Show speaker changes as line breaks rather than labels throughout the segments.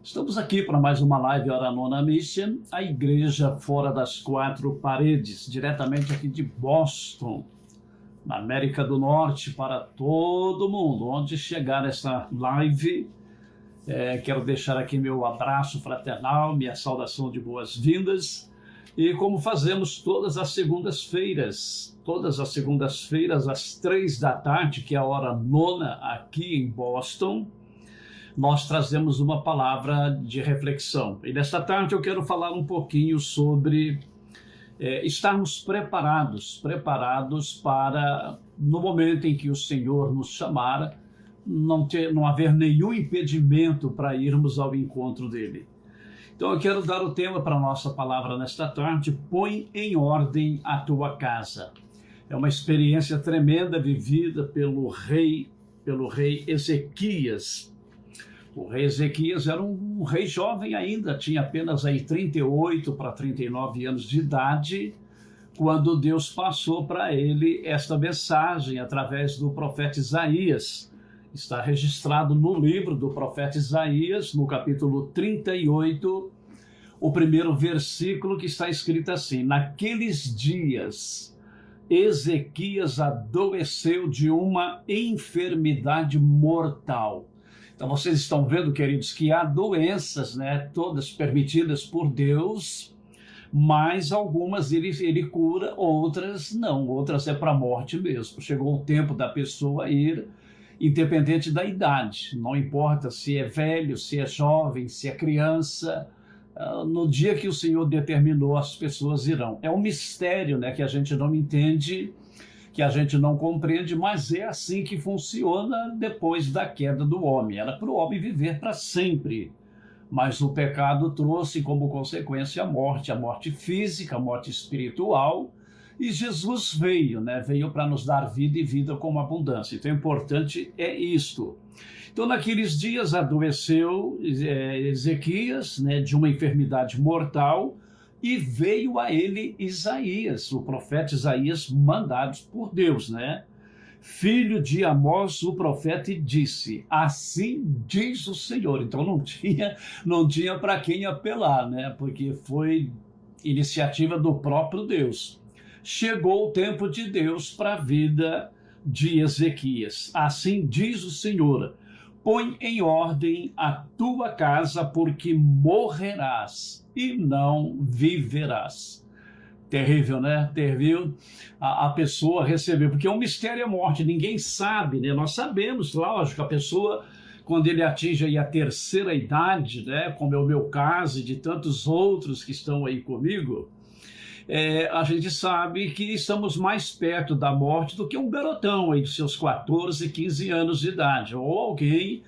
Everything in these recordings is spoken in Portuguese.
Estamos aqui para mais uma live Hora Nona Mission, a igreja fora das quatro paredes, diretamente aqui de Boston, na América do Norte, para todo mundo. Onde chegar essa live, quero deixar aqui meu abraço fraternal, minha saudação de boas-vindas. E como fazemos todas as segundas-feiras, às 3 da tarde, que é a hora nona aqui em Boston, nós trazemos uma palavra de reflexão. E nesta tarde eu quero falar um pouquinho sobre estarmos preparados para, no momento em que o Senhor nos chamar, não haver nenhum impedimento para irmos ao encontro dele. Então eu quero dar o tema para a nossa palavra nesta tarde: põe em ordem a tua casa. É uma experiência tremenda vivida pelo rei Ezequias. O rei Ezequias era um rei jovem ainda, tinha apenas aí 38 para 39 anos de idade, quando Deus passou para ele esta mensagem através do profeta Isaías. Está registrado no livro do profeta Isaías, no capítulo 38, o primeiro versículo, que está escrito assim: naqueles dias, Ezequias adoeceu de uma enfermidade mortal. Então vocês estão vendo, queridos, que há doenças, todas permitidas por Deus, mas algumas ele cura, outras não, outras é para a morte mesmo. Chegou o tempo da pessoa ir, independente da idade, não importa se é velho, se é jovem, se é criança, no dia que o Senhor determinou, as pessoas irão. É um mistério, que a gente não entende, que a gente não compreende, mas é assim que funciona depois da queda do homem. Era para o homem viver para sempre, mas o pecado trouxe como consequência a morte física, a morte espiritual, e Jesus veio para nos dar vida e vida com abundância. Então, o importante é isto. Então, naqueles dias adoeceu Ezequias, de uma enfermidade mortal, e veio a ele Isaías, o profeta Isaías, mandado por Deus, filho de Amós, o profeta, e disse: assim diz o Senhor. Então não tinha para quem apelar, porque foi iniciativa do próprio Deus. Chegou o tempo de Deus para a vida de Ezequias. Assim diz o Senhor: põe em ordem a tua casa, porque morrerás e não viverás. Terrível, Terrível a pessoa receber, porque é um mistério a morte, ninguém sabe, Nós sabemos, lógico, a pessoa, quando ele atinge aí a terceira idade, como é o meu caso e de tantos outros que estão aí comigo, a gente sabe que estamos mais perto da morte do que um garotão aí de seus 14, 15 anos de idade, ou alguém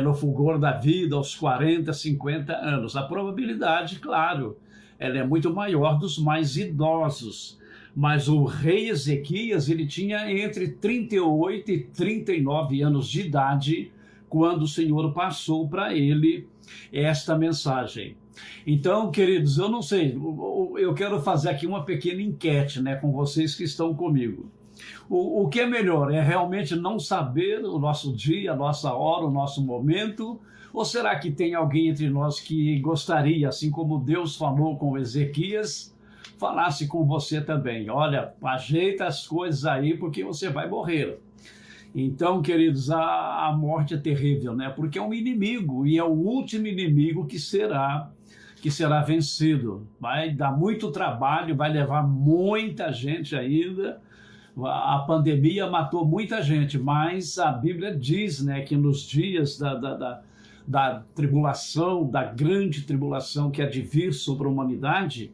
no fulgor da vida aos 40, 50 anos. A probabilidade, claro, ela é muito maior dos mais idosos. Mas o rei Ezequias, ele tinha entre 38 e 39 anos de idade quando o Senhor passou para ele esta mensagem. Então, queridos, eu não sei, eu quero fazer aqui uma pequena enquete, com vocês que estão comigo. O que é melhor? É realmente não saber o nosso dia, a nossa hora, o nosso momento? Ou será que tem alguém entre nós que gostaria, assim como Deus falou com Ezequias, falasse com você também? Olha, ajeita as coisas aí, porque você vai morrer. Então, queridos, a morte é terrível, porque é um inimigo, e é o último inimigo que será vencido. Vai dar muito trabalho, vai levar muita gente ainda. A pandemia matou muita gente, mas a Bíblia diz, que nos dias da tribulação, da grande tribulação que há de vir sobre a humanidade,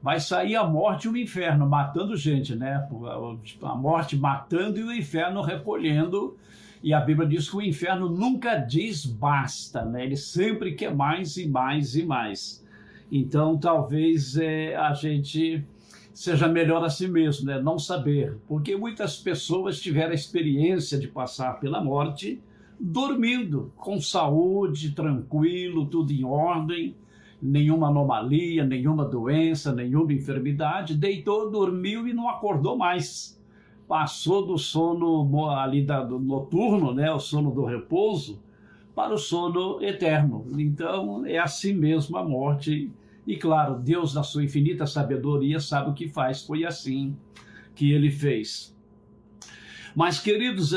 vai sair a morte e o inferno matando gente, A morte matando e o inferno recolhendo. E a Bíblia diz que o inferno nunca diz basta, Ele sempre quer mais e mais e mais. Então, talvez a gente seja melhor assim mesmo, não saber. Porque muitas pessoas tiveram a experiência de passar pela morte dormindo, com saúde, tranquilo, tudo em ordem, nenhuma anomalia, nenhuma doença, nenhuma enfermidade, deitou, dormiu e não acordou mais. Passou do sono ali do noturno, o sono do repouso, para o sono eterno. Então, é assim mesmo a morte. E claro, Deus, na sua infinita sabedoria, sabe o que faz. Foi assim que ele fez. Mas, queridos,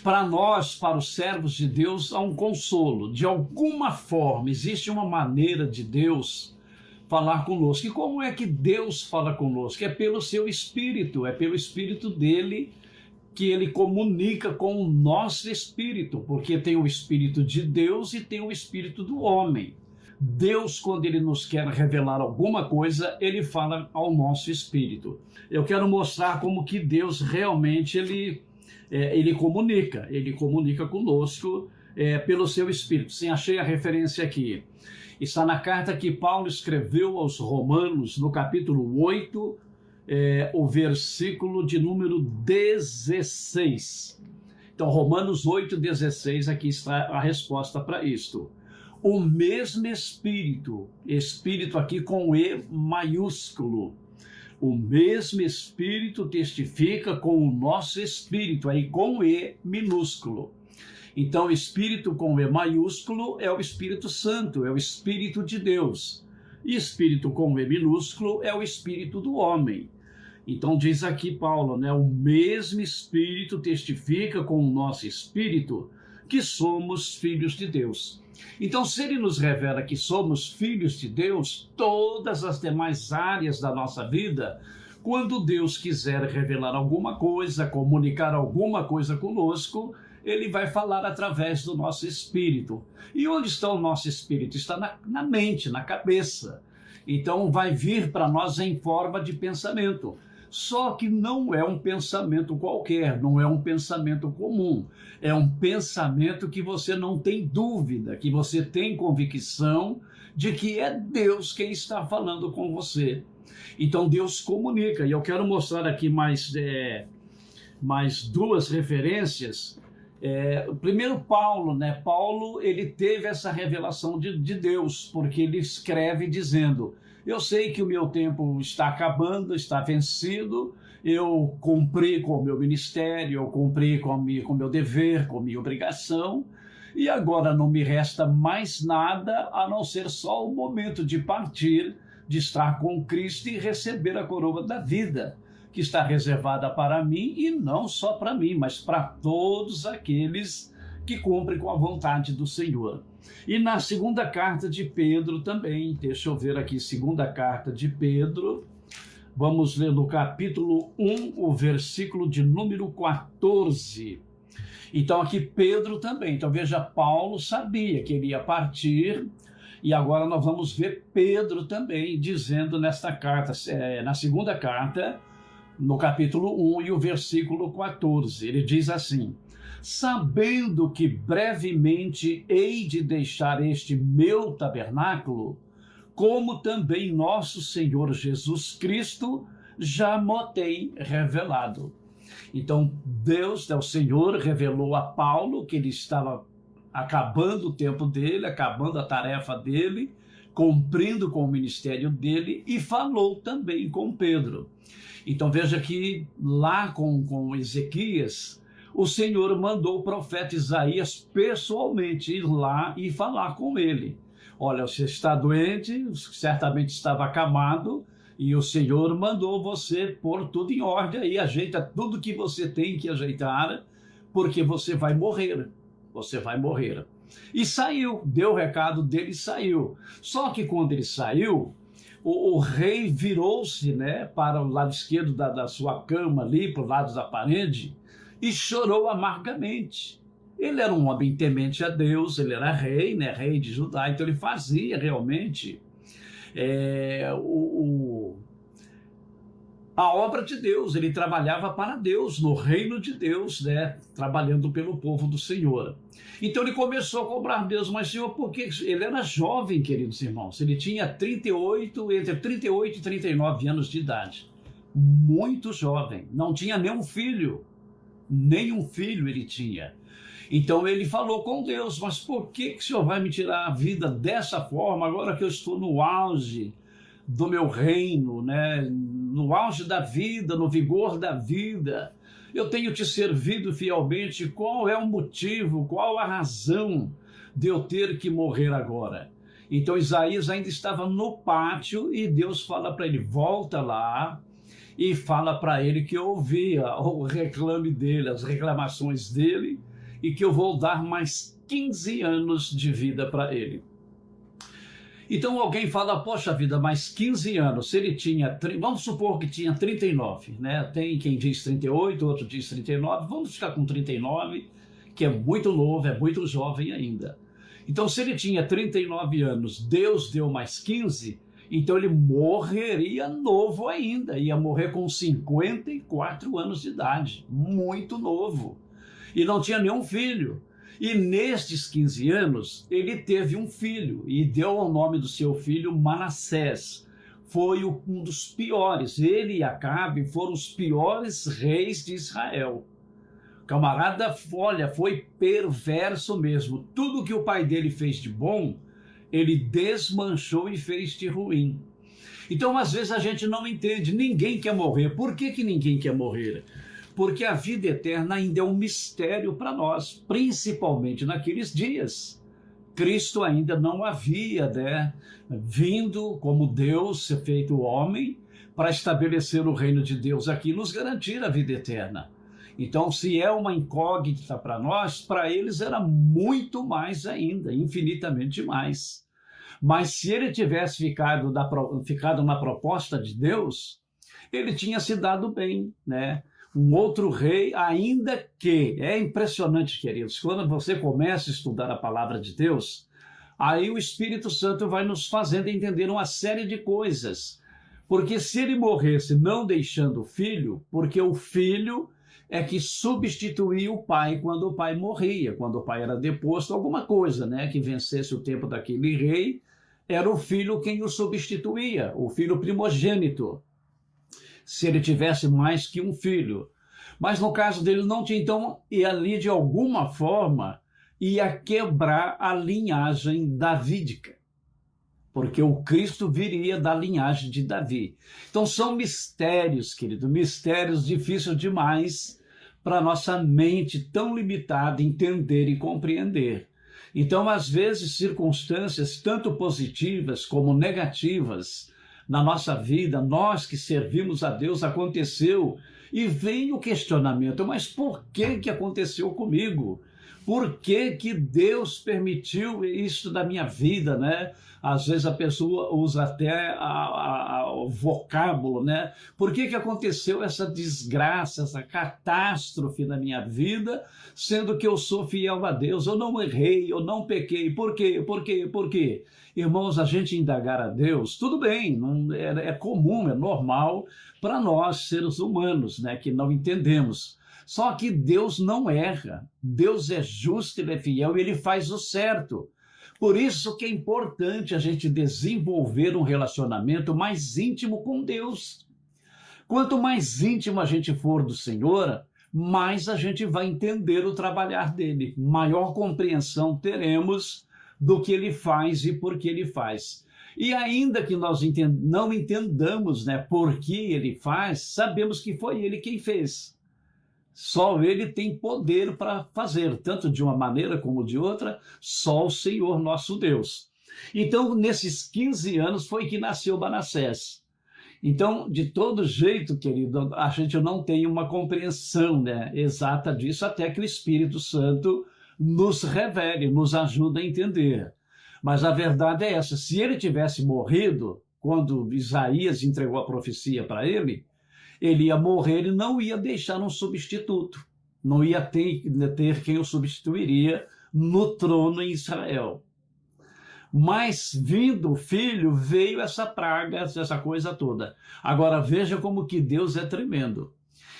para nós, para os servos de Deus, há um consolo. De alguma forma, existe uma maneira de Deus falar conosco. E como é que Deus fala conosco? É pelo seu Espírito, é pelo Espírito dele que ele comunica com o nosso espírito, porque tem o Espírito de Deus e tem o Espírito do homem. Deus, quando ele nos quer revelar alguma coisa, ele fala ao nosso espírito. Eu quero mostrar como que Deus realmente ele comunica conosco pelo seu Espírito. Sim, achei a referência aqui. Está na carta que Paulo escreveu aos Romanos, no capítulo 8, o versículo de número 16. Então, Romanos 8:16, aqui está a resposta para isto. O mesmo Espírito, Espírito aqui com E maiúsculo, o mesmo Espírito testifica com o nosso Espírito, aí com E minúsculo. Então, Espírito com E maiúsculo é o Espírito Santo, é o Espírito de Deus. E Espírito com E minúsculo é o Espírito do homem. Então, diz aqui Paulo, né? O mesmo Espírito testifica com o nosso Espírito que somos filhos de Deus. Então, se ele nos revela que somos filhos de Deus, todas as demais áreas da nossa vida, quando Deus quiser revelar alguma coisa, comunicar alguma coisa conosco, ele vai falar através do nosso espírito. E onde está o nosso espírito? Está na mente, na cabeça. Então, vai vir para nós em forma de pensamento. Só que não é um pensamento qualquer, não é um pensamento comum. É um pensamento que você não tem dúvida, que você tem convicção de que é Deus quem está falando com você. Então Deus comunica. E eu quero mostrar aqui mais duas referências. Primeiro Paulo, né? Paulo, ele teve essa revelação de Deus, porque ele escreve dizendo: eu sei que o meu tempo está acabando, está vencido, eu cumpri com o meu ministério, eu cumpri com o meu dever, com a minha obrigação, e agora não me resta mais nada a não ser só o momento de partir, de estar com Cristo e receber a coroa da vida, que está reservada para mim, e não só para mim, mas para todos aqueles que cumprem com a vontade do Senhor. E na segunda carta de Pedro também, deixa eu ver aqui, segunda carta de Pedro, vamos ler no capítulo 1, o versículo de número 14. Então aqui Pedro também, então veja, Paulo sabia que ele ia partir, e agora nós vamos ver Pedro também dizendo nesta carta, na segunda carta, no capítulo 1 e o versículo 14, ele diz assim: sabendo que brevemente hei de deixar este meu tabernáculo, como também nosso Senhor Jesus Cristo já mo tem revelado. Então Deus, o Senhor, revelou a Paulo que ele estava acabando o tempo dele, acabando a tarefa dele, cumprindo com o ministério dele, e falou também com Pedro. Então veja que lá com Ezequias, o Senhor mandou o profeta Isaías pessoalmente ir lá e falar com ele. Olha, você está doente, certamente estava acamado, e o Senhor mandou você pôr tudo em ordem aí, ajeita tudo que você tem que ajeitar, porque você vai morrer. Você vai morrer. E saiu, deu o recado dele e saiu. Só que quando ele saiu, o rei virou-se, né, para o lado esquerdo da sua cama ali, para o lado da parede, e chorou amargamente. Ele era um homem temente a Deus, ele era rei, né, rei de Judá, então ele fazia realmente a obra de Deus, ele trabalhava para Deus, no reino de Deus, né, trabalhando pelo povo do Senhor. Então ele começou a cobrar Deus, mas Senhor, porque ele era jovem, queridos irmãos, ele tinha entre 38 e 39 anos de idade, muito jovem, não tinha nenhum filho ele tinha. Então ele falou com Deus: mas por que o Senhor vai me tirar a vida dessa forma, agora que eu estou no auge do meu reino, né? No auge da vida, no vigor da vida? eu tenho te servido fielmente, qual é o motivo, qual a razão de eu ter que morrer agora? Então Isaías ainda estava no pátio e Deus fala para ele, volta lá e fala para ele que eu ouvia o reclame dele, as reclamações dele, e que eu vou dar mais 15 anos de vida para ele. Então alguém fala, poxa vida, mais 15 anos, se ele tinha, vamos supor que tinha 39, né? Tem quem diz 38, outro diz 39, vamos ficar com 39, que é muito novo, é muito jovem ainda. Então se ele tinha 39 anos, Deus deu mais 15, então ele morreria novo ainda, ia morrer com 54 anos de idade, muito novo, e não tinha nenhum filho. E nestes 15 anos, ele teve um filho e deu o nome do seu filho Manassés. Foi um dos piores, ele e Acabe foram os piores reis de Israel. Camarada, olha, foi perverso mesmo. Tudo que o pai dele fez de bom, ele desmanchou e fez de ruim. Então, às vezes, a gente não entende, ninguém quer morrer. Por que ninguém quer morrer? Porque a vida eterna ainda é um mistério para nós, principalmente naqueles dias. Cristo ainda não havia, vindo como Deus, ser feito homem, para estabelecer o reino de Deus aqui e nos garantir a vida eterna. Então, se é uma incógnita para nós, para eles era muito mais ainda, infinitamente mais. Mas se ele tivesse ficado na proposta de Deus, ele tinha se dado bem, né? Um outro rei, ainda que, é impressionante, queridos, quando você começa a estudar a palavra de Deus, aí o Espírito Santo vai nos fazendo entender uma série de coisas. Porque se ele morresse não deixando o filho, porque o filho é que substituía o pai quando o pai morria, quando o pai era deposto, alguma coisa, né, que vencesse o tempo daquele rei, era o filho quem o substituía, o filho primogênito, se ele tivesse mais que um filho. Mas no caso dele não tinha, então, e ali de alguma forma ia quebrar a linhagem davídica, porque o Cristo viria da linhagem de Davi. Então são mistérios, querido, mistérios difíceis demais para nossa mente tão limitada entender e compreender. Então, às vezes, circunstâncias tanto positivas como negativas na nossa vida, nós que servimos a Deus, aconteceu e vem o questionamento, mas por que aconteceu comigo? Por que Deus permitiu isso da minha vida, né? Às vezes a pessoa usa até o vocábulo, né? Por que aconteceu essa desgraça, essa catástrofe na minha vida, sendo que eu sou fiel a Deus, eu não errei, eu não pequei. Por quê? Por quê? Por quê? Irmãos, a gente indagar a Deus, tudo bem, é comum, é normal para nós, seres humanos, né? Que não entendemos. Só que Deus não erra, Deus é justo, Ele é fiel e Ele faz o certo. Por isso que é importante a gente desenvolver um relacionamento mais íntimo com Deus. Quanto mais íntimo a gente for do Senhor, mais a gente vai entender o trabalhar dele, maior compreensão teremos do que Ele faz e por que Ele faz. E ainda que nós não entendamos, né, por que Ele faz, sabemos que foi Ele quem fez. Só Ele tem poder para fazer, tanto de uma maneira como de outra, só o Senhor nosso Deus. Então, nesses 15 anos foi que nasceu Manassés. Então, de todo jeito, querido, a gente não tem uma compreensão, né, exata disso, até que o Espírito Santo nos revele, nos ajuda a entender. Mas a verdade é essa, se ele tivesse morrido, quando Isaías entregou a profecia para ele ia morrer e não ia deixar um substituto, não ia ter quem o substituiria no trono em Israel. Mas vindo o filho, veio essa praga, essa coisa toda. Agora veja como que Deus é tremendo.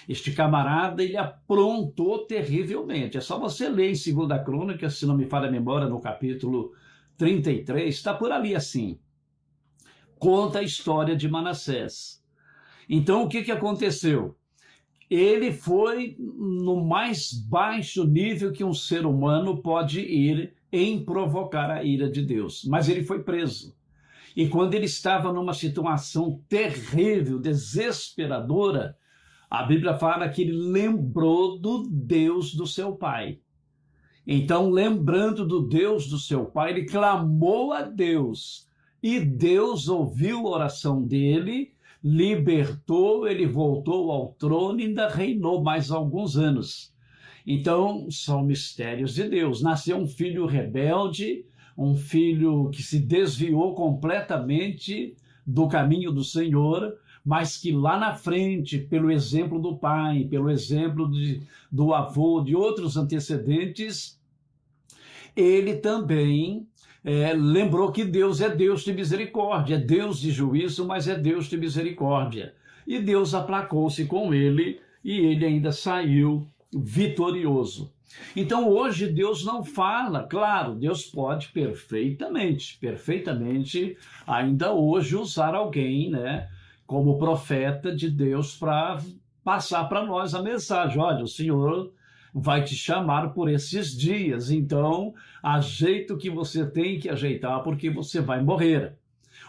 Este camarada, ele aprontou terrivelmente. É só você ler em 2 Crônicas, se não me falha a memória, no capítulo 33, está por ali assim. Conta a história de Manassés. Então, o que aconteceu? Ele foi no mais baixo nível que um ser humano pode ir em provocar a ira de Deus. Mas ele foi preso. E quando ele estava numa situação terrível, desesperadora, A Bíblia fala que ele lembrou do Deus do seu pai. Então, lembrando do Deus do seu pai, ele clamou a Deus. E Deus ouviu a oração dele, libertou, ele voltou ao trono e ainda reinou mais alguns anos. Então, são mistérios de Deus. Nasceu um filho rebelde, um filho que se desviou completamente do caminho do Senhor, mas que lá na frente, pelo exemplo do pai, pelo exemplo do avô, de outros antecedentes, ele também lembrou que Deus é Deus de misericórdia, é Deus de juízo, mas é Deus de misericórdia. E Deus aplacou-se com ele e ele ainda saiu vitorioso. Então hoje Deus não fala, claro, Deus pode perfeitamente, ainda hoje usar alguém, né, como profeta de Deus para passar para nós a mensagem. Olha, o Senhor vai te chamar por esses dias, então ajeita o que você tem que ajeitar, porque você vai morrer.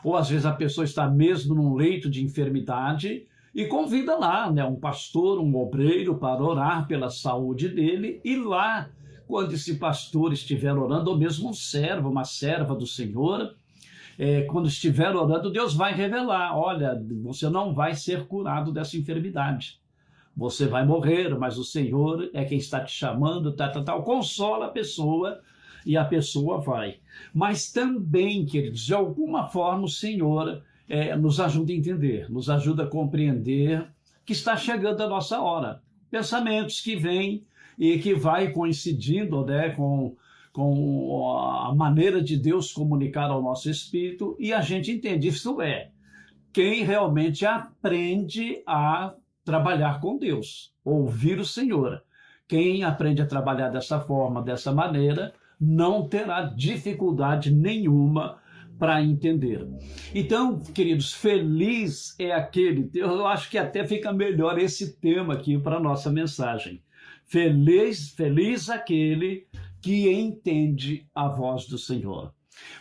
Ou às vezes a pessoa está mesmo num leito de enfermidade e convida lá, né, um pastor, um obreiro para orar pela saúde dele, e lá, quando esse pastor estiver orando, ou mesmo um servo, uma serva do Senhor, quando estiver orando, Deus vai revelar: olha, você não vai ser curado dessa enfermidade. Você vai morrer, mas o Senhor é quem está te chamando, tal. Consola a pessoa e a pessoa vai. Mas também, queridos, de alguma forma o Senhor nos ajuda a entender, nos ajuda a compreender que está chegando a nossa hora. Pensamentos que vêm e que vai coincidindo, né, com a maneira de Deus comunicar ao nosso espírito, e a gente entende. Isso é, quem realmente aprende a trabalhar com Deus, ouvir o Senhor. Quem aprende a trabalhar dessa forma, dessa maneira, não terá dificuldade nenhuma para entender. Então, queridos, feliz é aquele, eu acho que até fica melhor esse tema aqui para a nossa mensagem. Feliz aquele que entende a voz do Senhor.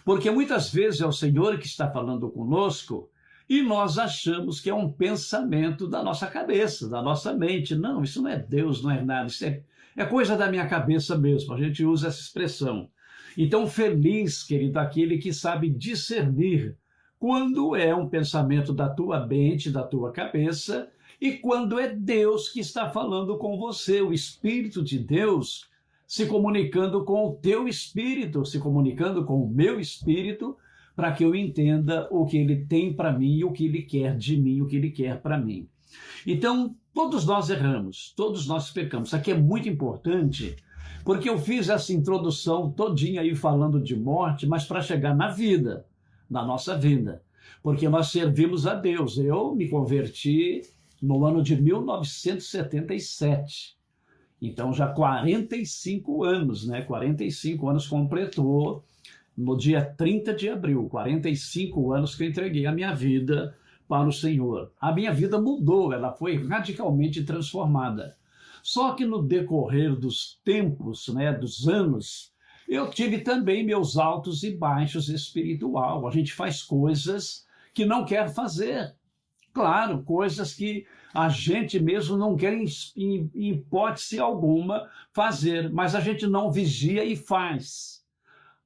Porque muitas vezes é o Senhor que está falando conosco e nós achamos que é um pensamento da nossa cabeça, da nossa mente. Não, isso não é Deus, não é nada, isso é coisa da minha cabeça mesmo. A gente usa essa expressão. Então, feliz, querido, aquele que sabe discernir quando é um pensamento da tua mente, da tua cabeça, e quando é Deus que está falando com você, o Espírito de Deus se comunicando com o teu espírito, se comunicando com o meu espírito, para que eu entenda o que ele tem para mim, o que ele quer de mim, o que ele quer para mim. Então, todos nós erramos, todos nós pecamos. Isso aqui é muito importante, porque eu fiz essa introdução todinha aí falando de morte, mas para chegar na vida, na nossa vida, porque nós servimos a Deus. Eu me converti no ano de 1977. Então, já 45 anos, né? 45 anos completou no dia 30 de abril, 45 anos que eu entreguei a minha vida para o Senhor. A minha vida mudou, ela foi radicalmente transformada. Só que no decorrer dos tempos, né, dos anos, eu tive também meus altos e baixos espiritual. A gente faz coisas que não quer fazer. Claro, coisas que a gente mesmo não quer, em hipótese alguma, fazer, mas a gente não vigia e faz.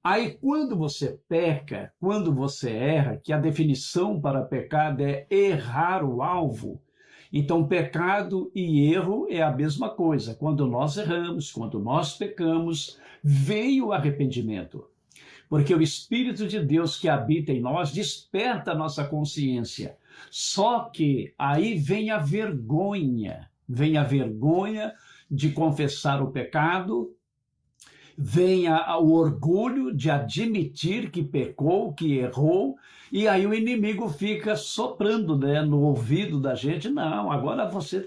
Aí, quando você peca, quando você erra, que a definição para pecado é errar o alvo, então pecado e erro é a mesma coisa. Quando nós erramos, quando nós pecamos, veio o arrependimento. Porque o Espírito de Deus que habita em nós desperta a nossa consciência. Só que aí vem a vergonha de confessar o pecado, vem o orgulho de admitir que pecou, que errou, e aí o inimigo fica soprando, né, no ouvido da gente: não, agora você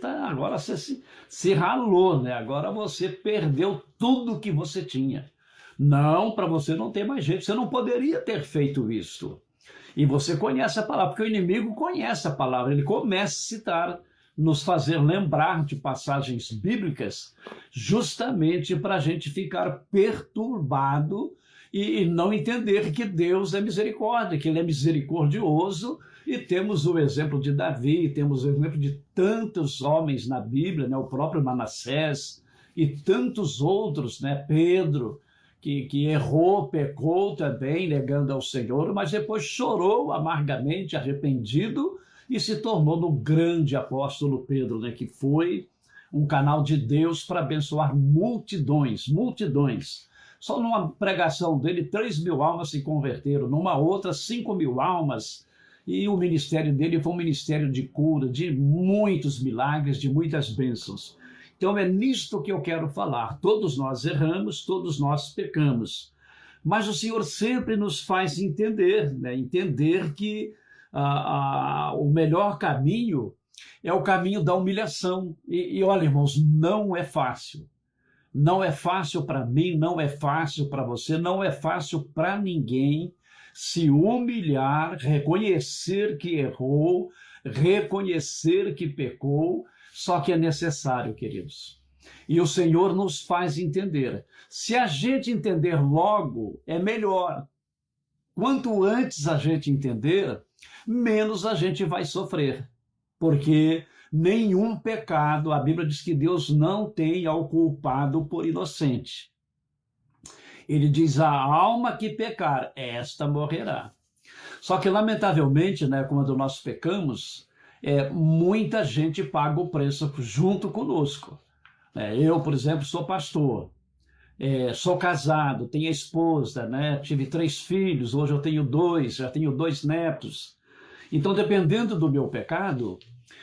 se ralou, né? Agora você perdeu tudo que você tinha. Não, para você não ter mais jeito, você não poderia ter feito isso. E você conhece a palavra, porque o inimigo conhece a palavra, ele começa a citar, nos fazer lembrar de passagens bíblicas, justamente para a gente ficar perturbado e não entender que Deus é misericórdia, que Ele é misericordioso, e temos o exemplo de Davi, temos o exemplo de tantos homens na Bíblia, né? O próprio Manassés e tantos outros, né? Pedro, que errou, pecou também, negando ao Senhor, mas depois chorou amargamente, arrependido, e se tornou no grande apóstolo Pedro, né? Que foi um canal de Deus para abençoar multidões, multidões. Só numa pregação dele, 3.000 almas se converteram, numa outra, 5.000 almas, e o ministério dele foi um ministério de cura, de muitos milagres, de muitas bênçãos. Então é nisto que eu quero falar. Todos nós erramos, todos nós pecamos, mas o Senhor sempre nos faz entender, né? Entender que o melhor caminho é o caminho da humilhação. E olha, irmãos, não é fácil. Não é fácil para mim, não é fácil para você, não é fácil para ninguém se humilhar, reconhecer que errou, reconhecer que pecou, só que é necessário, queridos. E o Senhor nos faz entender. Se a gente entender logo, é melhor. Quanto antes a gente entender, menos a gente vai sofrer. Porque nenhum pecado, a Bíblia diz que Deus não tem ao culpado por inocente. Ele diz, a alma que pecar, esta morrerá. Só que, lamentavelmente, né, quando nós pecamos, muita gente paga o preço junto conosco. Eu, por exemplo, sou pastor, sou casado, tenho esposa, né, tive 3 filhos, hoje eu tenho 2, já tenho 2 netos. Então, dependendo do meu pecado,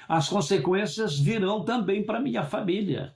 as consequências virão também para minha família,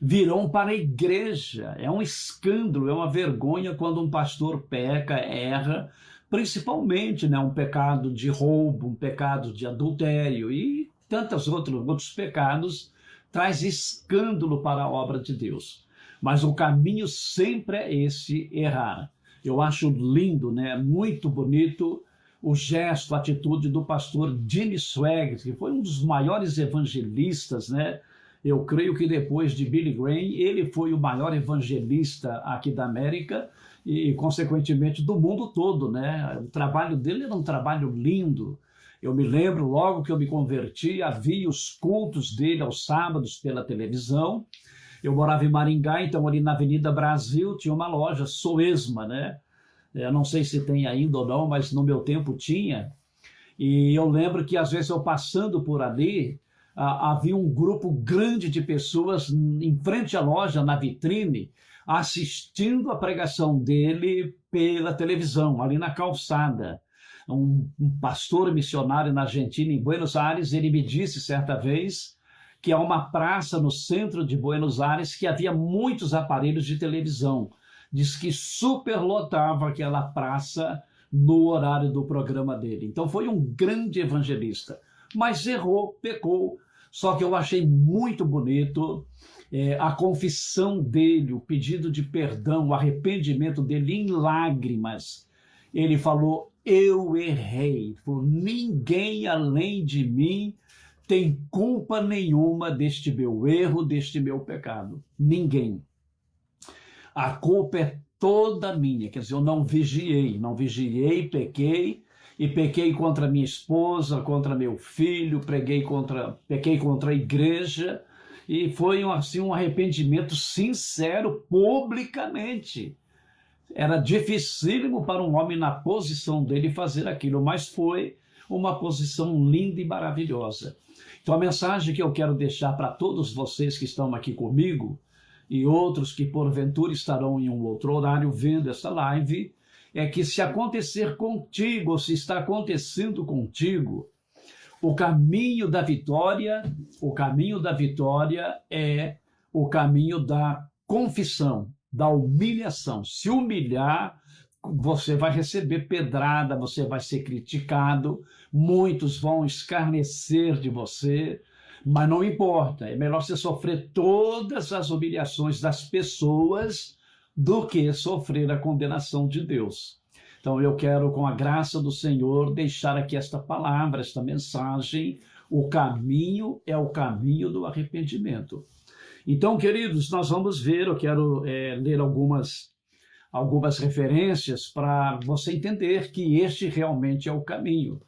virão para a igreja. É um escândalo, é uma vergonha quando um pastor peca, erra, principalmente, né, um pecado de roubo, um pecado de adultério e tantos outros pecados, traz escândalo para a obra de Deus. Mas o caminho sempre é esse, errar. Eu acho lindo, né, muito bonito, o gesto, a atitude do pastor Jimmy Swaggart, que foi um dos maiores evangelistas, né? Eu creio que depois de Billy Graham, ele foi o maior evangelista aqui da América e, consequentemente, do mundo todo, né? O trabalho dele era um trabalho lindo. Eu me lembro, logo que eu me converti, havia os cultos dele aos sábados pela televisão. Eu morava em Maringá, então ali na Avenida Brasil tinha uma loja, Soesma, né? Eu não sei se tem ainda ou não, mas no meu tempo tinha. E eu lembro que, às vezes, eu passando por ali, havia um grupo grande de pessoas em frente à loja, na vitrine, assistindo a pregação dele pela televisão, ali na calçada. Um pastor missionário na Argentina, em Buenos Aires, ele me disse certa vez que há uma praça no centro de Buenos Aires que havia muitos aparelhos de televisão. Diz que superlotava aquela praça no horário do programa dele. Então foi um grande evangelista, mas errou, pecou. Só que eu achei muito bonito a confissão dele, o pedido de perdão, o arrependimento dele em lágrimas. Ele falou, eu errei. Falou, ninguém além de mim tem culpa nenhuma deste meu erro, deste meu pecado. Ninguém. A culpa é toda minha, quer dizer, eu não vigiei, pequei, e pequei contra minha esposa, contra meu filho, pequei contra a igreja, e foi assim, um arrependimento sincero, publicamente. Era dificílimo para um homem na posição dele fazer aquilo, mas foi uma posição linda e maravilhosa. Então a mensagem que eu quero deixar para todos vocês que estão aqui comigo, e outros que porventura estarão em um outro horário vendo essa live, é que se acontecer contigo, ou se está acontecendo contigo, o caminho da vitória é o caminho da confissão, da humilhação. Se humilhar, você vai receber pedrada, você vai ser criticado, muitos vão escarnecer de você, mas não importa, é melhor você sofrer todas as humilhações das pessoas do que sofrer a condenação de Deus. Então eu quero, com a graça do Senhor, deixar aqui esta palavra, esta mensagem. O caminho é o caminho do arrependimento. Então, queridos, nós vamos ver, eu quero ler algumas referências para você entender que este realmente é o caminho.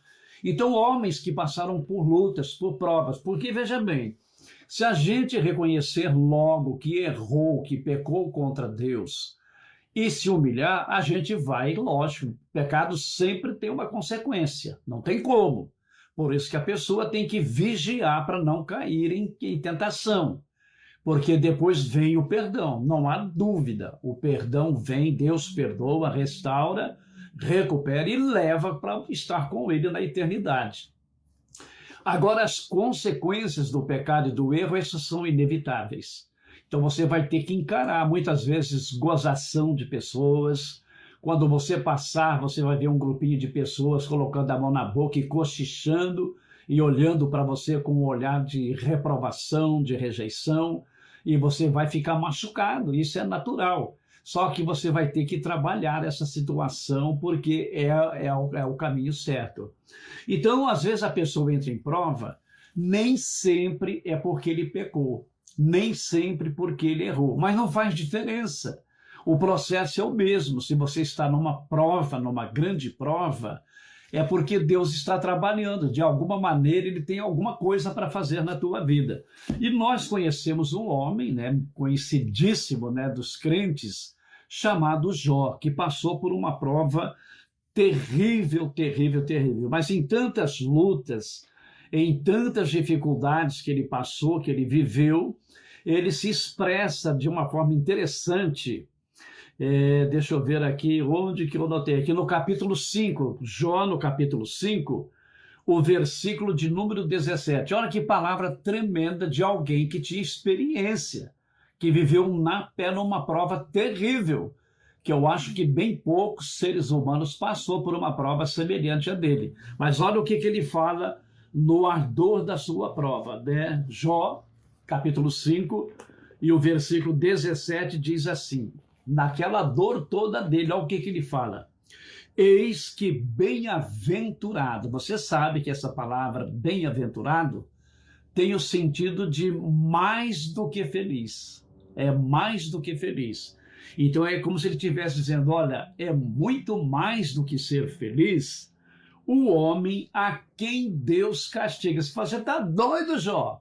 Então, homens que passaram por lutas, por provas, porque, veja bem, se a gente reconhecer logo que errou, que pecou contra Deus e se humilhar, a gente vai, lógico, pecado sempre tem uma consequência, não tem como. Por isso que a pessoa tem que vigiar para não cair em tentação, porque depois vem o perdão, não há dúvida. O perdão vem, Deus perdoa, restaura, recupera e leva para estar com ele na eternidade. Agora, as consequências do pecado e do erro, essas são inevitáveis. Então, você vai ter que encarar, muitas vezes, gozação de pessoas. Quando você passar, você vai ver um grupinho de pessoas colocando a mão na boca e cochichando e olhando para você com um olhar de reprovação, de rejeição, e você vai ficar machucado, isso é natural. Só que você vai ter que trabalhar essa situação porque é o caminho certo. Então, às vezes a pessoa entra em prova, nem sempre é porque ele pecou, nem sempre porque ele errou, mas não faz diferença. O processo é o mesmo. Se você está numa prova, numa grande prova, é porque Deus está trabalhando. De alguma maneira, ele tem alguma coisa para fazer na tua vida. E nós conhecemos um homem, né, conhecidíssimo, né, dos crentes, chamado Jó, que passou por uma prova terrível, terrível, terrível. Mas em tantas lutas, em tantas dificuldades que ele passou, que ele viveu, ele se expressa de uma forma interessante. Deixa eu ver aqui, onde que eu notei? Aqui no capítulo 5, Jó, no capítulo 5, o versículo de número 17. Olha que palavra tremenda de alguém que tinha experiência, que viveu na pé numa prova terrível, que eu acho que bem poucos seres humanos passou por uma prova semelhante a dele. Mas olha o que ele fala no ardor da sua prova, né? Jó, capítulo 5, e o versículo 17 diz assim: naquela dor toda dele, olha o que ele fala. Eis que bem-aventurado, você sabe que essa palavra bem-aventurado tem o sentido de mais do que feliz. É mais do que feliz. Então é como se ele estivesse dizendo, olha, é muito mais do que ser feliz o homem a quem Deus castiga. Você está doido, Jó?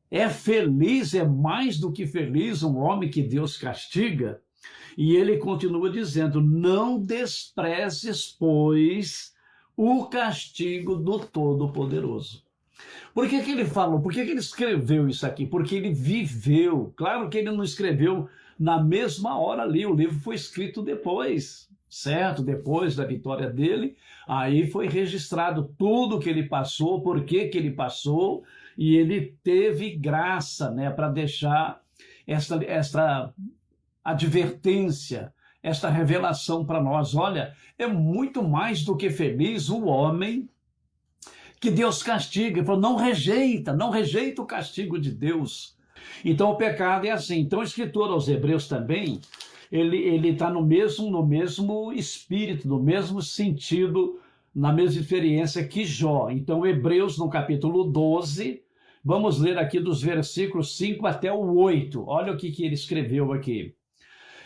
É feliz, é mais do que feliz um homem que Deus castiga? E ele continua dizendo, não desprezes, pois, o castigo do Todo-Poderoso. Por que ele falou? Por que ele escreveu isso aqui? Porque ele viveu. Claro que ele não escreveu na mesma hora ali, o livro foi escrito depois, certo? Depois da vitória dele, aí foi registrado tudo que ele passou, por que ele passou, e ele teve graça, né, para deixar esta advertência, esta revelação para nós. Olha, é muito mais do que feliz o homem que Deus castiga. Ele falou, não rejeita o castigo de Deus. Então o pecado é assim. Então o escritor aos Hebreus também, ele está no mesmo espírito, no mesmo sentido, na mesma experiência que Jó. Então Hebreus no capítulo 12, vamos ler aqui dos versículos 5 até o 8. Olha o que ele escreveu aqui.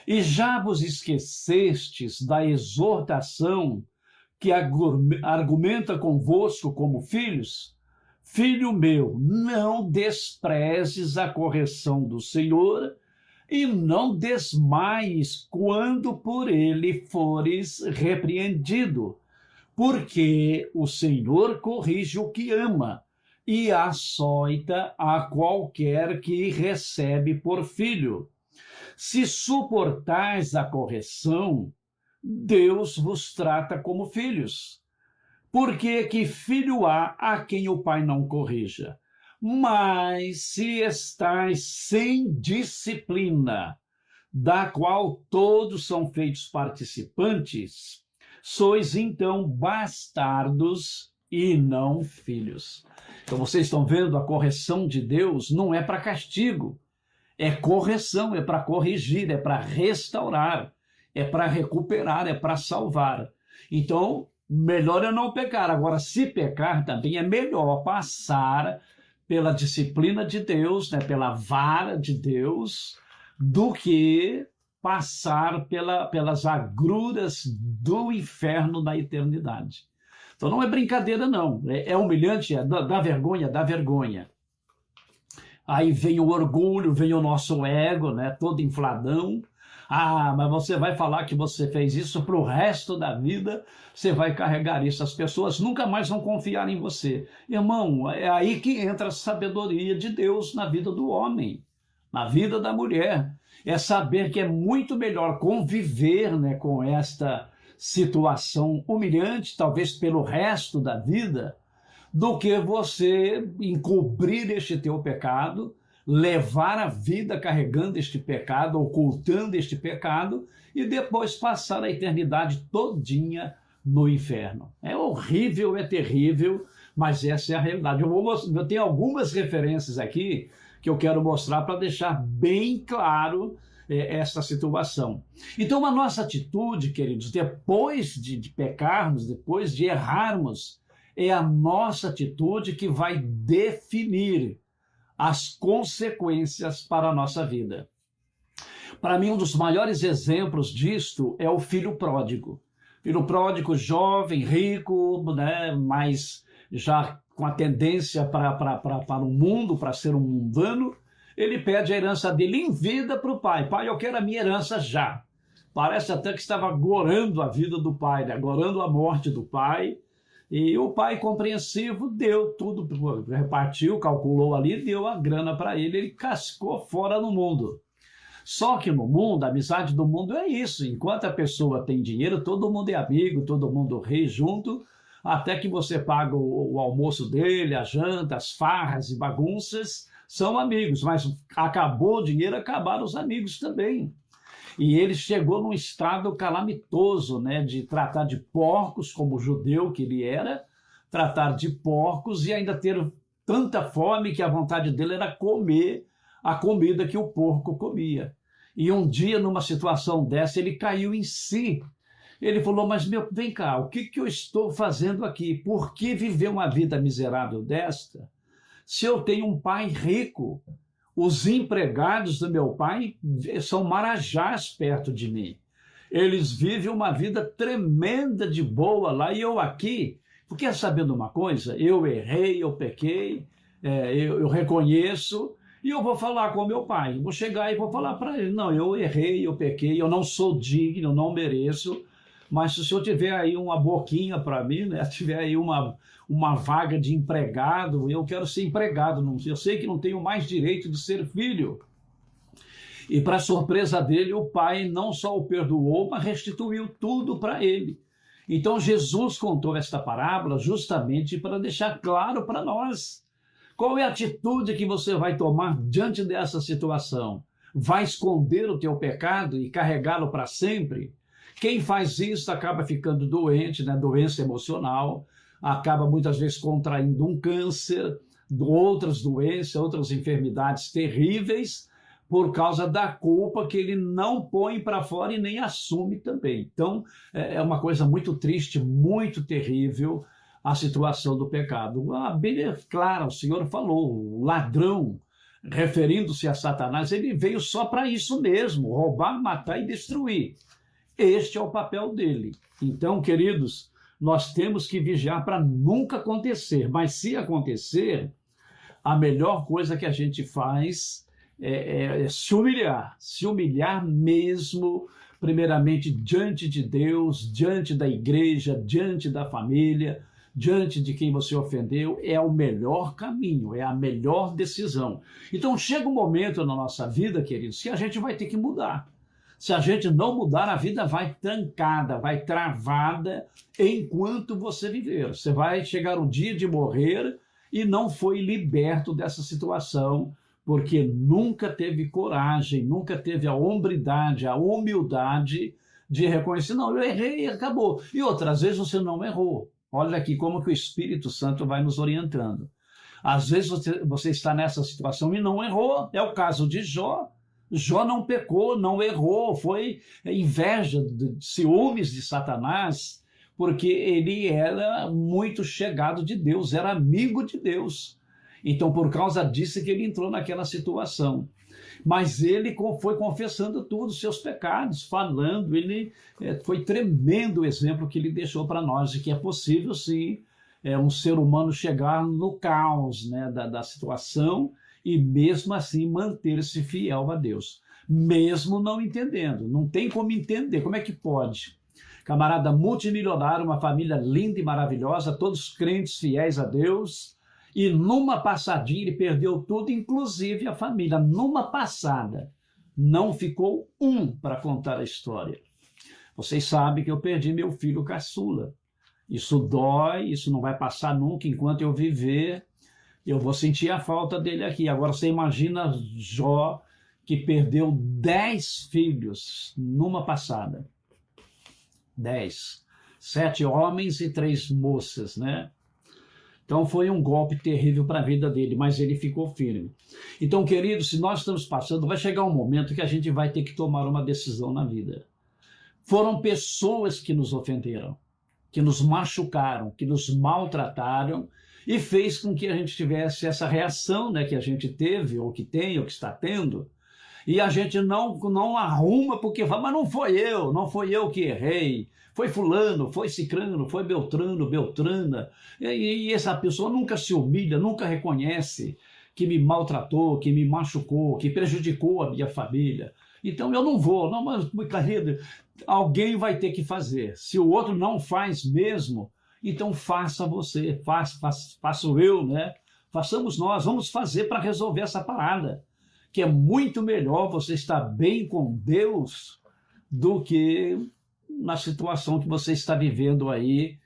E já vos esquecestes da exortação que argumenta convosco como filhos? Filho meu, não desprezes a correção do Senhor e não desmaies quando por ele fores repreendido, porque o Senhor corrige o que ama e açoita a qualquer que recebe por filho. Se suportais a correção, Deus vos trata como filhos. Porque que filho há a quem o pai não corrija? Mas se estais sem disciplina, da qual todos são feitos participantes, sois então bastardos e não filhos. Então vocês estão vendo, a correção de Deus não é para castigo, é correção, é para corrigir, é para restaurar, é para recuperar, é para salvar. Então, melhor é não pecar. Agora, se pecar, também é melhor passar pela disciplina de Deus, né, pela vara de Deus, do que passar pelas agruras do inferno na eternidade. Então não é brincadeira, não. É humilhante, dá vergonha, dá vergonha. Aí vem o orgulho, vem o nosso ego, né, todo infladão. Ah, mas você vai falar que você fez isso para o resto da vida, você vai carregar isso. As pessoas nunca mais vão confiar em você. Irmão, é aí que entra a sabedoria de Deus na vida do homem, na vida da mulher. É saber que é muito melhor conviver, né, com esta situação humilhante, talvez pelo resto da vida, do que você encobrir este teu pecado, levar a vida carregando este pecado, ocultando este pecado, e depois passar a eternidade todinha no inferno. É horrível, é terrível, mas essa é a realidade. Eu tenho algumas referências aqui que eu quero mostrar para deixar bem claro essa situação. Então, a nossa atitude, queridos, depois de pecarmos, depois de errarmos, é a nossa atitude que vai definir as consequências para a nossa vida. Para mim, um dos maiores exemplos disto é o filho pródigo. Filho pródigo, jovem, rico, né, mas já com a tendência para o mundo, para ser um mundano, ele pede a herança dele em vida para o pai. Pai, eu quero a minha herança já. Parece até que estava gorando a vida do pai, né? Gorando a morte do pai. E o pai, compreensivo, deu tudo, repartiu, calculou ali, deu a grana para ele, ele cascou fora no mundo. Só que no mundo, a amizade do mundo é isso. Enquanto a pessoa tem dinheiro, todo mundo é amigo, todo mundo ri junto, até que você paga o almoço dele, a janta, as farras e bagunças, são amigos. Mas acabou o dinheiro, acabaram os amigos também. E ele chegou num estado calamitoso, né, de tratar de porcos, como judeu que ele era, tratar de porcos e ainda ter tanta fome que a vontade dele era comer a comida que o porco comia. E um dia, numa situação dessa, ele caiu em si. Ele falou, mas vem cá, o que eu estou fazendo aqui? Por que viver uma vida miserável desta? Se eu tenho um pai rico, os empregados do meu pai são marajás perto de mim. Eles vivem uma vida tremenda de boa lá e eu aqui. Porque quer saber de uma coisa? Eu errei, eu pequei, eu reconheço e eu vou falar com meu pai. Vou chegar e vou falar para ele, não, eu errei, eu pequei, eu não sou digno, eu não mereço. Mas se o senhor tiver aí uma boquinha para mim, né, tiver aí uma vaga de empregado, eu quero ser empregado, eu sei que não tenho mais direito de ser filho. E para surpresa dele, o pai não só o perdoou, mas restituiu tudo para ele. Então Jesus contou esta parábola justamente para deixar claro para nós qual é a atitude que você vai tomar diante dessa situação. Vai esconder o teu pecado e carregá-lo para sempre? Quem faz isso acaba ficando doente, né? Doença emocional, acaba muitas vezes contraindo um câncer, outras doenças, outras enfermidades terríveis, por causa da culpa que ele não põe para fora e nem assume também. Então, é uma coisa muito triste, muito terrível a situação do pecado. A Bíblia é clara, o Senhor falou, o ladrão, referindo-se a Satanás, ele veio só para isso mesmo, roubar, matar e destruir. Este é o papel dele. Então, queridos, nós temos que vigiar para nunca acontecer. Mas se acontecer, a melhor coisa que a gente faz é se humilhar mesmo, primeiramente diante de Deus, diante da igreja, diante da família, diante de quem você ofendeu. É o melhor caminho, é a melhor decisão. Então, chega um momento na nossa vida, queridos, que a gente vai ter que mudar. Se a gente não mudar, a vida vai trancada, vai travada enquanto você viver. Você vai chegar o dia de morrer e não foi liberto dessa situação, porque nunca teve coragem, nunca teve a hombridade, a humildade de reconhecer, não, eu errei e acabou. E outras vezes você não errou. Olha aqui como que o Espírito Santo vai nos orientando. Às vezes você está nessa situação e não errou. É o caso de Jó. Jó não pecou, não errou, foi inveja, ciúmes de Satanás, porque ele era muito chegado de Deus, era amigo de Deus. Então, por causa disso que ele entrou naquela situação. Mas ele foi confessando tudo, os seus pecados, falando. Foi tremendo o exemplo que ele deixou para nós, de que é possível, sim, um ser humano chegar no caos, né, da situação e mesmo assim manter-se fiel a Deus, mesmo não entendendo. Não tem como entender, como é que pode? Camarada multimilionário, uma família linda e maravilhosa, todos crentes fiéis a Deus, e numa passadinha ele perdeu tudo, inclusive a família. Numa passada, não ficou um para contar a história. Vocês sabem que eu perdi meu filho caçula. Isso dói, isso não vai passar nunca. Enquanto eu viver, eu vou sentir a falta dele aqui. Agora você imagina Jó, que perdeu 10 filhos numa passada. 10. 7 homens e 3 moças, né? Então foi um golpe terrível para a vida dele, mas ele ficou firme. Então, querido, se nós estamos passando, vai chegar um momento que a gente vai ter que tomar uma decisão na vida. Foram pessoas que nos ofenderam, que nos machucaram, que nos maltrataram e fez com que a gente tivesse essa reação, né, que a gente teve, ou que tem, ou que está tendo. E a gente não arruma porque fala, mas não foi eu que errei. Foi fulano, foi cicrano, foi beltrano, beltrana. E essa pessoa nunca se humilha, nunca reconhece que me maltratou, que me machucou, que prejudicou a minha família. Então eu não vou, não, mas, querido, alguém vai ter que fazer. Se o outro não faz mesmo, então faça você, faço eu, né? Façamos nós, vamos fazer para resolver essa parada. Que é muito melhor você estar bem com Deus do que na situação que você está vivendo aí,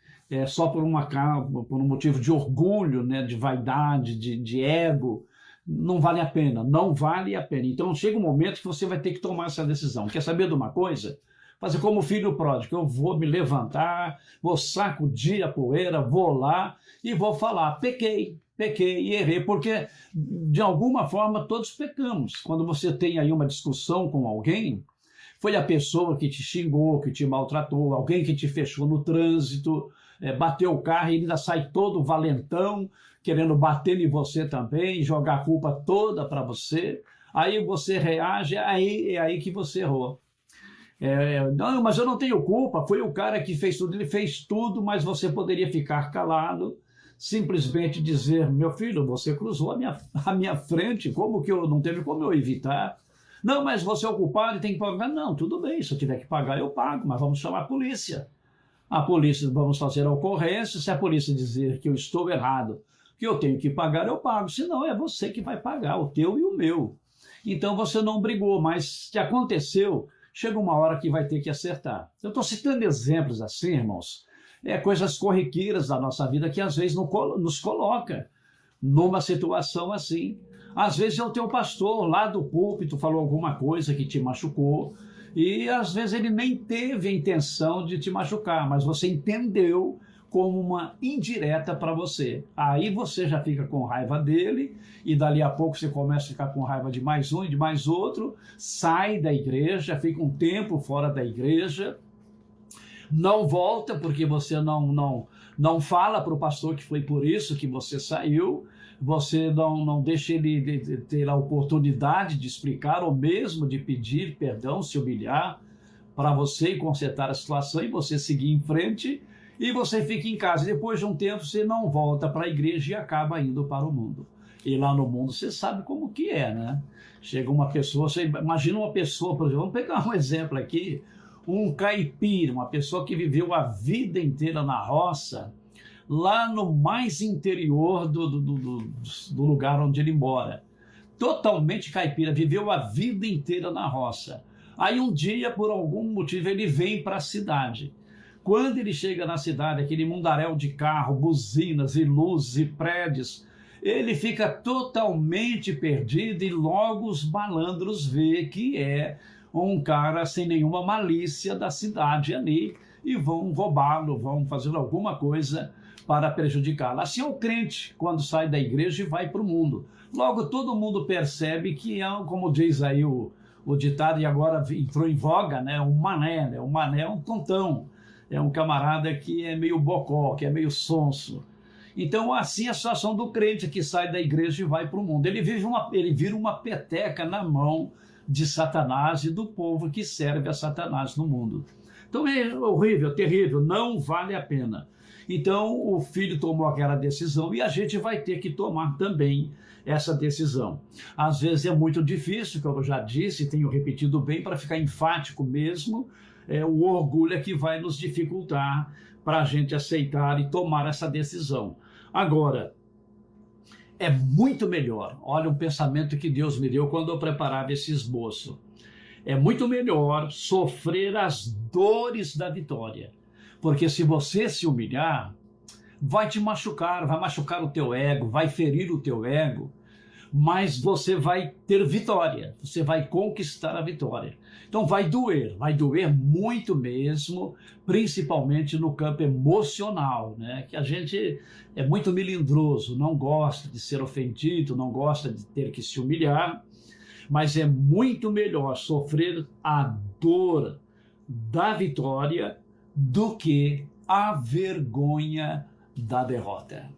só por um motivo de orgulho, né, de vaidade, de ego. Não vale a pena, não vale a pena. Então chega um momento que você vai ter que tomar essa decisão. Quer saber de uma coisa? Fazer como o filho pródigo, eu vou me levantar, vou sacudir a poeira, vou lá e vou falar, pequei e errei, porque de alguma forma todos pecamos. Quando você tem aí uma discussão com alguém, foi a pessoa que te xingou, que te maltratou, alguém que te fechou no trânsito, bateu o carro e ainda sai todo valentão, querendo bater em você também, jogar a culpa toda para você, aí você reage, é aí que você errou. Não, mas eu não tenho culpa, foi o cara que fez tudo, ele fez tudo, mas você poderia ficar calado, simplesmente dizer, meu filho, você cruzou a minha frente, como que eu não teve como eu evitar? Não, mas você é o culpado e tem que pagar. Não, tudo bem, se eu tiver que pagar, eu pago, mas vamos chamar a polícia. A polícia, vamos fazer a ocorrência, se a polícia dizer que eu estou errado, que eu tenho que pagar, eu pago, senão é você que vai pagar, o teu e o meu. Então você não brigou, mas se aconteceu, chega uma hora que vai ter que acertar. Eu estou citando exemplos assim, irmãos, coisas corriqueiras da nossa vida que às vezes nos coloca numa situação assim. Às vezes é o teu pastor lá do púlpito falou alguma coisa que te machucou e às vezes ele nem teve a intenção de te machucar, mas você entendeu como uma indireta para você. Aí você já fica com raiva dele e dali a pouco você começa a ficar com raiva de mais um e de mais outro, sai da igreja, fica um tempo fora da igreja, não volta porque você não fala para o pastor que foi por isso que você saiu, você não deixa ele ter a oportunidade de explicar ou mesmo de pedir perdão, se humilhar para você e consertar a situação e você seguir em frente e você fica em casa. Depois de um tempo você não volta para a igreja e acaba indo para o mundo. E lá no mundo você sabe como que é, né? Chega uma pessoa, você imagina uma pessoa, por exemplo, vamos pegar um exemplo aqui, um caipira, uma pessoa que viveu a vida inteira na roça, lá no mais interior do lugar onde ele mora. Totalmente caipira, viveu a vida inteira na roça. Aí um dia, por algum motivo, ele vem para a cidade. Quando ele chega na cidade, aquele mundaréu de carro, buzinas e luzes e prédios, ele fica totalmente perdido e logo os malandros vê que é um cara sem nenhuma malícia da cidade ali e vão roubá-lo, vão fazer alguma coisa para prejudicá-lo. Assim é o crente quando sai da igreja e vai para o mundo. Logo todo mundo percebe que é, como diz aí o ditado, e agora entrou em voga, né? Um mané, né? Um mané é um tontão, é um camarada que é meio bocó, que é meio sonso. Então, assim é a situação do crente que sai da igreja e vai para o mundo. Ele vira uma peteca na mão de Satanás e do povo que serve a Satanás no mundo. Então é horrível, terrível, não vale a pena. Então o filho tomou aquela decisão e a gente vai ter que tomar também essa decisão. Às vezes é muito difícil, como eu já disse, tenho repetido bem para ficar enfático mesmo, o orgulho é que vai nos dificultar para a gente aceitar e tomar essa decisão. Agora, é muito melhor, olha um pensamento que Deus me deu quando eu preparava esse esboço, é muito melhor sofrer as dores da vitória, porque se você se humilhar, vai te machucar, vai machucar o teu ego, vai ferir o teu ego, mas você vai ter vitória, você vai conquistar a vitória. Então vai doer muito mesmo, principalmente no campo emocional, né? Que a gente é muito melindroso, não gosta de ser ofendido, não gosta de ter que se humilhar, mas é muito melhor sofrer a dor da vitória do que a vergonha da derrota.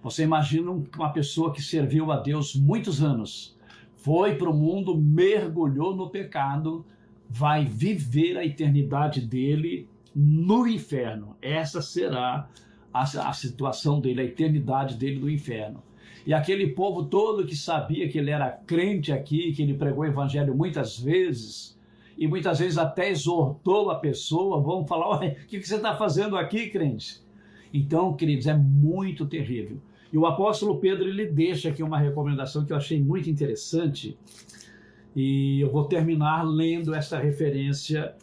Você imagina uma pessoa que serviu a Deus muitos anos, foi para o mundo, mergulhou no pecado, vai viver a eternidade dele no inferno. Essa será a situação dele, a eternidade dele no inferno. E aquele povo todo que sabia que ele era crente aqui, que ele pregou o evangelho muitas vezes, e muitas vezes até exortou a pessoa, vão falar, o que você está fazendo aqui, crente? Então, queridos, é muito terrível. E o apóstolo Pedro, ele deixa aqui uma recomendação que eu achei muito interessante, e eu vou terminar lendo essa referência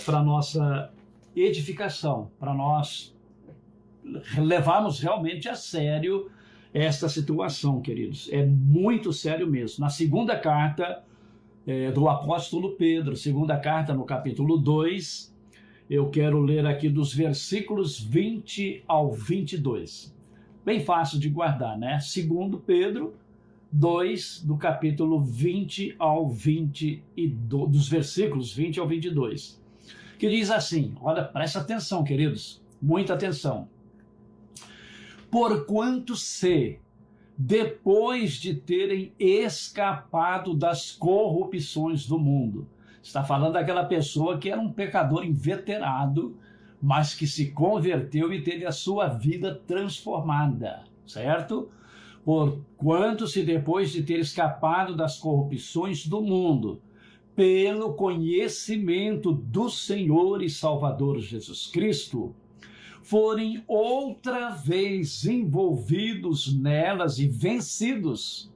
para nossa edificação, para nós levarmos realmente a sério esta situação, queridos. É muito sério mesmo. Na segunda carta do apóstolo Pedro, segunda carta no capítulo 2, eu quero ler aqui dos versículos 20 ao 22. Bem fácil de guardar, né? Segundo Pedro 2, do capítulo 20 ao 22, dos versículos 20 ao 22, que diz assim, olha, presta atenção, queridos, muita atenção. Porquanto se, depois de terem escapado das corrupções do mundo, está falando daquela pessoa que era um pecador inveterado, mas que se converteu e teve a sua vida transformada, certo? Porquanto se depois de ter escapado das corrupções do mundo, pelo conhecimento do Senhor e Salvador Jesus Cristo, forem outra vez envolvidos nelas e vencidos,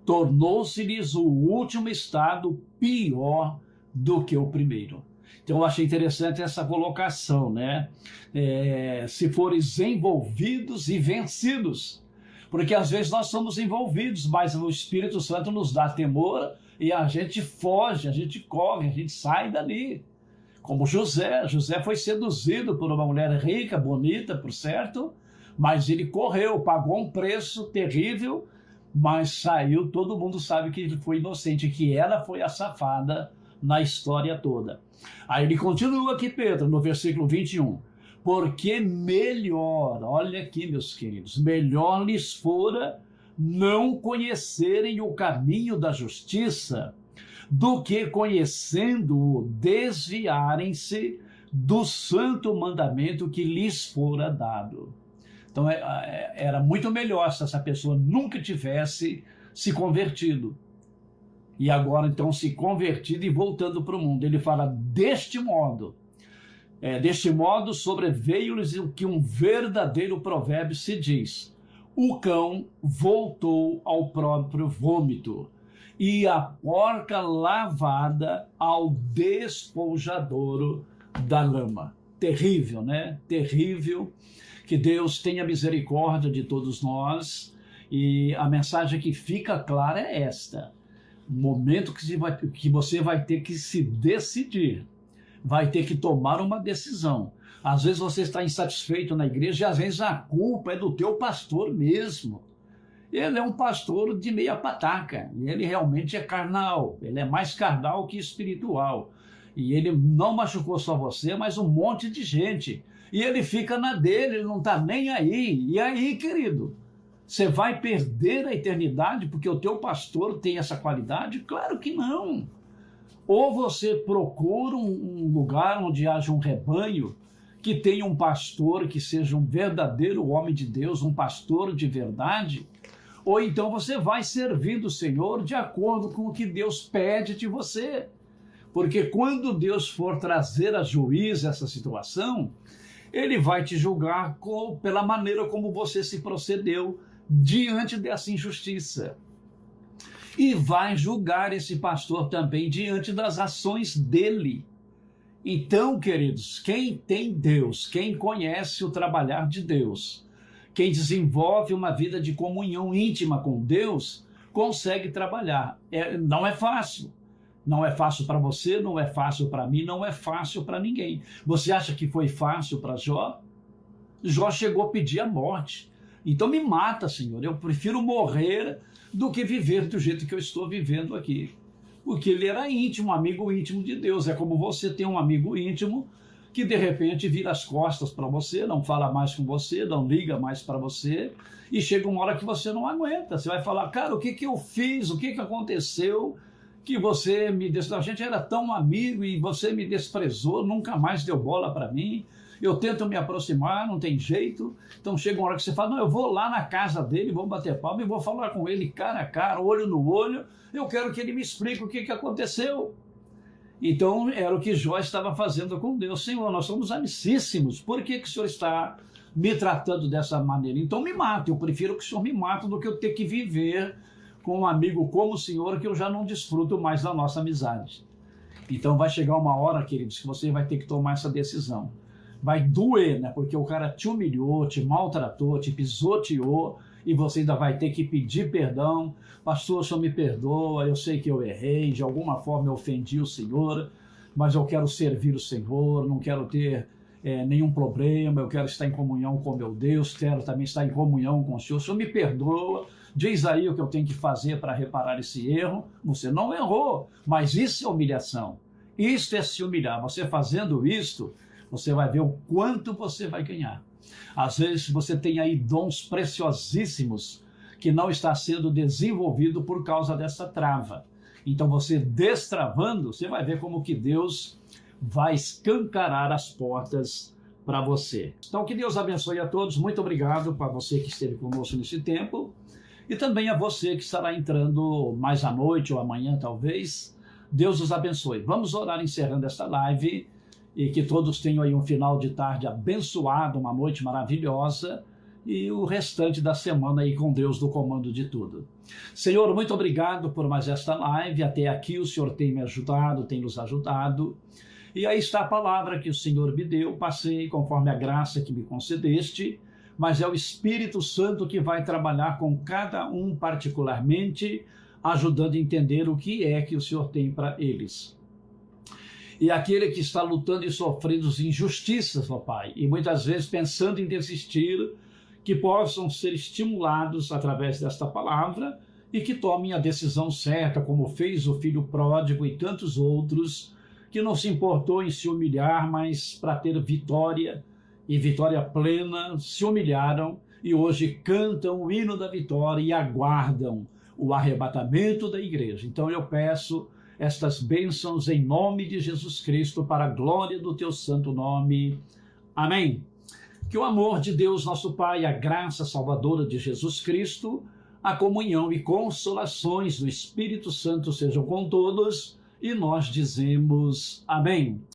tornou-se-lhes o último estado pior do que o primeiro. Então eu achei interessante essa colocação, né? Se forem envolvidos e vencidos, porque às vezes nós somos envolvidos, mas o Espírito Santo nos dá temor e a gente foge, a gente corre, a gente sai dali. Como José foi seduzido por uma mulher rica, bonita, por certo, mas ele correu, pagou um preço terrível, mas saiu, todo mundo sabe que ele foi inocente, que ela foi a safada na história toda. Aí ele continua aqui, Pedro, no versículo 21, porque melhor, olha aqui, meus queridos, melhor lhes fora não conhecerem o caminho da justiça, do que conhecendo-o desviarem-se do santo mandamento que lhes fora dado. Então era muito melhor se essa pessoa nunca tivesse se convertido. E agora então se convertido e voltando para o mundo. Ele fala deste modo sobreveio-lhes o que um verdadeiro provérbio se diz: o cão voltou ao próprio vômito, e a porca lavada ao despojadouro da lama. Terrível, né? Terrível. Que Deus tenha misericórdia de todos nós. E a mensagem que fica clara é esta: o momento que você vai ter que se decidir, vai ter que tomar uma decisão. Às vezes você está insatisfeito na igreja e às vezes a culpa é do teu pastor mesmo. Ele é um pastor de meia pataca, ele realmente é carnal, ele é mais carnal que espiritual. E ele não machucou só você, mas um monte de gente. E ele fica na dele, ele não está nem aí. E aí, querido, você vai perder a eternidade porque o teu pastor tem essa qualidade? Claro que não. Ou você procura um lugar onde haja um rebanho, que tenha um pastor que seja um verdadeiro homem de Deus, um pastor de verdade, ou então você vai servindo o Senhor de acordo com o que Deus pede de você. Porque quando Deus for trazer a juízo essa situação, ele vai te julgar pela maneira como você se procedeu diante dessa injustiça. E vai julgar esse pastor também diante das ações dele. Então, queridos, quem tem Deus, quem conhece o trabalhar de Deus, quem desenvolve uma vida de comunhão íntima com Deus, consegue trabalhar. Não é fácil. Não é fácil para você, não é fácil para mim, não é fácil para ninguém. Você acha que foi fácil para Jó? Jó chegou a pedir a morte. Então me mata, Senhor. Eu prefiro morrer do que viver do jeito que eu estou vivendo aqui. Porque ele era íntimo, amigo íntimo de Deus. É como você tem um amigo íntimo que de repente vira as costas para você, não fala mais com você, não liga mais para você, e chega uma hora que você não aguenta. Você vai falar, cara, o que eu fiz? O que aconteceu que você me desprezou? A gente era tão amigo e você me desprezou, nunca mais deu bola para mim. Eu tento me aproximar, não tem jeito. Então chega uma hora que você fala, não, eu vou lá na casa dele, vou bater palma e vou falar com ele cara a cara, olho no olho. Eu quero que ele me explique o que aconteceu. Então era o que Jó estava fazendo com Deus. Senhor, nós somos amicíssimos. Por que o Senhor está me tratando dessa maneira? Então me mata. Eu prefiro que o Senhor me mate do que eu ter que viver com um amigo como o Senhor, que eu já não desfruto mais da nossa amizade. Então vai chegar uma hora, queridos, que você vai ter que tomar essa decisão. Vai doer, né? Porque o cara te humilhou, te maltratou, te pisoteou, e você ainda vai ter que pedir perdão. Pastor, o Senhor me perdoa, eu sei que eu errei, de alguma forma eu ofendi o Senhor, mas eu quero servir o Senhor, não quero ter nenhum problema, eu quero estar em comunhão com meu Deus, quero também estar em comunhão com o Senhor. O Senhor me perdoa, diz aí o que eu tenho que fazer para reparar esse erro. Você não errou, mas isso é humilhação. Isto é se humilhar. Você fazendo isto, você vai ver o quanto você vai ganhar. Às vezes você tem aí dons preciosíssimos que não está sendo desenvolvido por causa dessa trava. Então você destravando, você vai ver como que Deus vai escancarar as portas para você. Então que Deus abençoe a todos. Muito obrigado para você que esteve conosco nesse tempo e também a você que estará entrando mais à noite ou amanhã talvez. Deus os abençoe. Vamos orar encerrando esta live. E que todos tenham aí um final de tarde abençoado, uma noite maravilhosa e o restante da semana aí com Deus no comando de tudo. Senhor, muito obrigado por mais esta live. Até aqui o Senhor tem me ajudado, tem nos ajudado. E aí está a palavra que o Senhor me deu, passei conforme a graça que me concedeste, mas é o Espírito Santo que vai trabalhar com cada um particularmente, ajudando a entender o que é que o Senhor tem para eles. E aquele que está lutando e sofrendo injustiças, ó Pai, e muitas vezes pensando em desistir, que possam ser estimulados através desta palavra e que tomem a decisão certa, como fez o filho pródigo e tantos outros, que não se importou em se humilhar, mas para ter vitória e vitória plena, se humilharam e hoje cantam o hino da vitória e aguardam o arrebatamento da igreja. Então eu peço estas bênçãos em nome de Jesus Cristo, para a glória do teu santo nome. Amém. Que o amor de Deus, nosso Pai, a graça salvadora de Jesus Cristo, a comunhão e consolações do Espírito Santo sejam com todos, e nós dizemos amém.